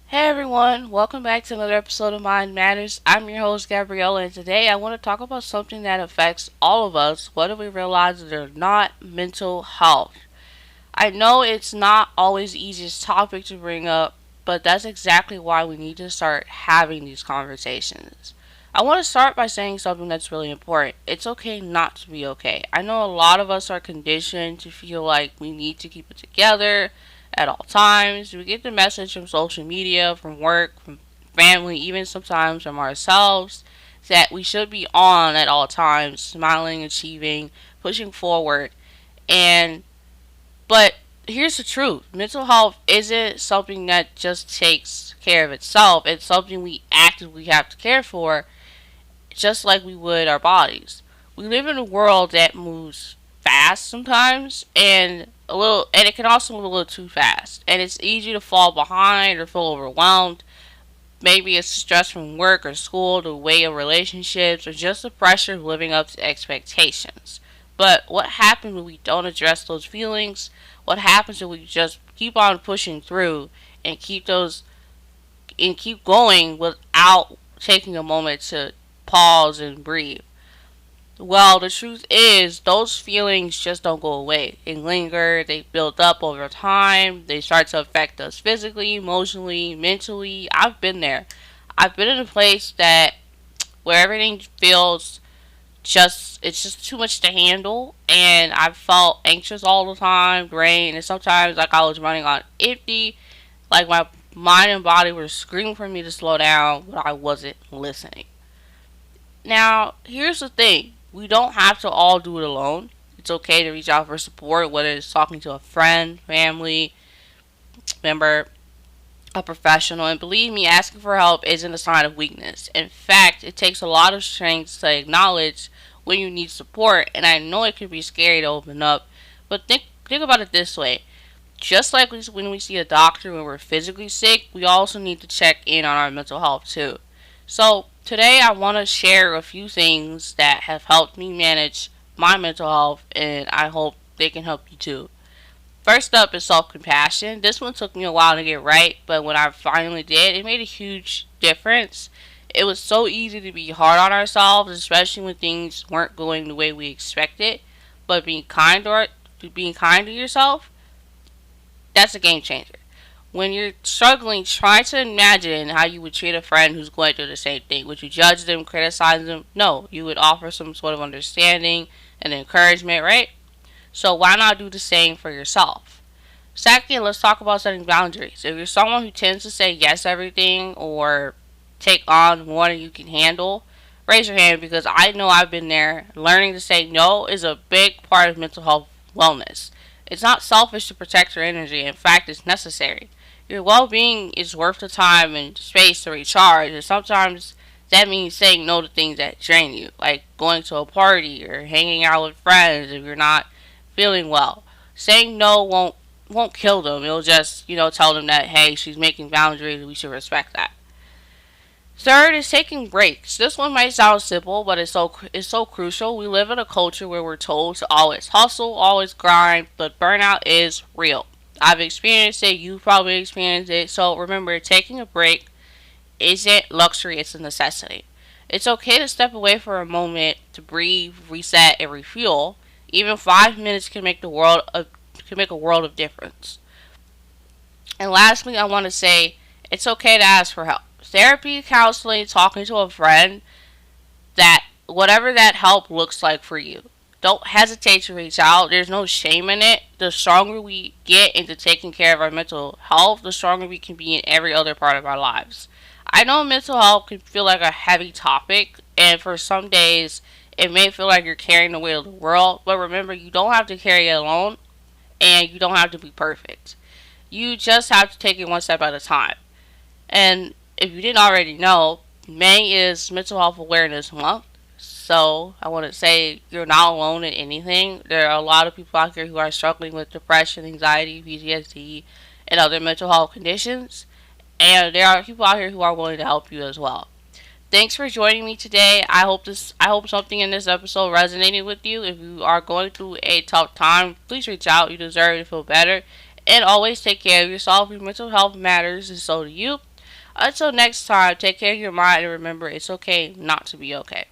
Hey everyone, welcome back to another episode of Mind Matters. I'm your host Gabriella, and today I want to talk about something that affects all of us, whether we realize it or not: mental health. I know it's not always the easiest topic to bring up, but that's exactly why we need to start having these conversations. I want to start by saying something that's really important. It's okay not to be okay. I know a lot of us are conditioned to feel like we need to keep it together at all times. We get the message from social media, from work, from family, even sometimes from ourselves that we should be on at all times, smiling, achieving, pushing forward. And but here's the truth: mental health isn't something that just takes care of itself. It's something we actively have to care for, just like we would our bodies. We live in a world that moves fast sometimes, and it can also move a little too fast. And it's easy to fall behind or feel overwhelmed. Maybe it's stress from work or school, the weight of relationships, or just the pressure of living up to expectations. But what happens when we don't address those feelings? What happens when we just keep on pushing through and keep going without taking a moment to pause and breathe? Well, the truth is, those feelings just don't go away. They linger, they build up over time, they start to affect us physically, emotionally, mentally. I've been there. I've been in a place that where everything feels it's just too much to handle, and I felt anxious all the time, drained, and sometimes like I was running on empty, like my mind and body were screaming for me to slow down, but I wasn't listening. Now, here's the thing: we don't have to all do it alone. It's okay to reach out for support, whether it's talking to a friend, family member, a professional. And believe me, asking for help isn't a sign of weakness. In fact, it takes a lot of strength to acknowledge when you need support. And I know it can be scary to open up, but think about it this way: just like when we see a doctor when we're physically sick, we also need to check in on our mental health too. So, today I want to share a few things that have helped me manage my mental health, and I hope they can help you too. First up is self compassion. This one took me a while to get right, but when I finally did, it made a huge difference. It was so easy to be hard on ourselves, especially when things weren't going the way we expected. But being kind to yourself, that's a game changer. When you're struggling, try to imagine how you would treat a friend who's going through the same thing. Would you judge them, criticize them? No, you would offer some sort of understanding and encouragement, right? So why not do the same for yourself? Second, let's talk about setting boundaries. If you're someone who tends to say yes to everything or take on more than you can handle, raise your hand, because I know I've been there. Learning to say no is a big part of mental health wellness. It's not selfish to protect your energy. In fact, it's necessary. Your well being is worth the time and space to recharge, and sometimes that means saying no to things that drain you, like going to a party or hanging out with friends if you're not feeling well. Saying no won't kill them. It'll just, tell them that hey, she's making boundaries and we should respect that. Third is taking breaks. This one might sound simple, but it's so crucial. We live in a culture where we're told to always hustle, always grind, but burnout is real. I've experienced it. You've probably experienced it. So remember, taking a break isn't luxury; it's a necessity. It's okay to step away for a moment to breathe, reset, and refuel. Even 5 minutes can make a world of difference. And lastly, I want to say it's okay to ask for help. Therapy, counseling, talking to a friend, that whatever that help looks like for you. Don't hesitate to reach out. There's no shame in it. The stronger we get into taking care of our mental health, the stronger we can be in every other part of our lives. I know mental health can feel like a heavy topic, and for some days it may feel like you're carrying the weight of the world, but remember, you don't have to carry it alone, and you don't have to be perfect. You just have to take it one step at a time. And if you didn't already know, May is Mental Health Awareness Month. So I want to say you're not alone in anything. There are a lot of people out here who are struggling with depression, anxiety, PTSD, and other mental health conditions. And there are people out here who are willing to help you as well. Thanks for joining me today. I hope something in this episode resonated with you. If you are going through a tough time, please reach out. You deserve to feel better. And always take care of yourself. Your mental health matters, and so do you. Until next time, take care of your mind and remember it's okay not to be okay.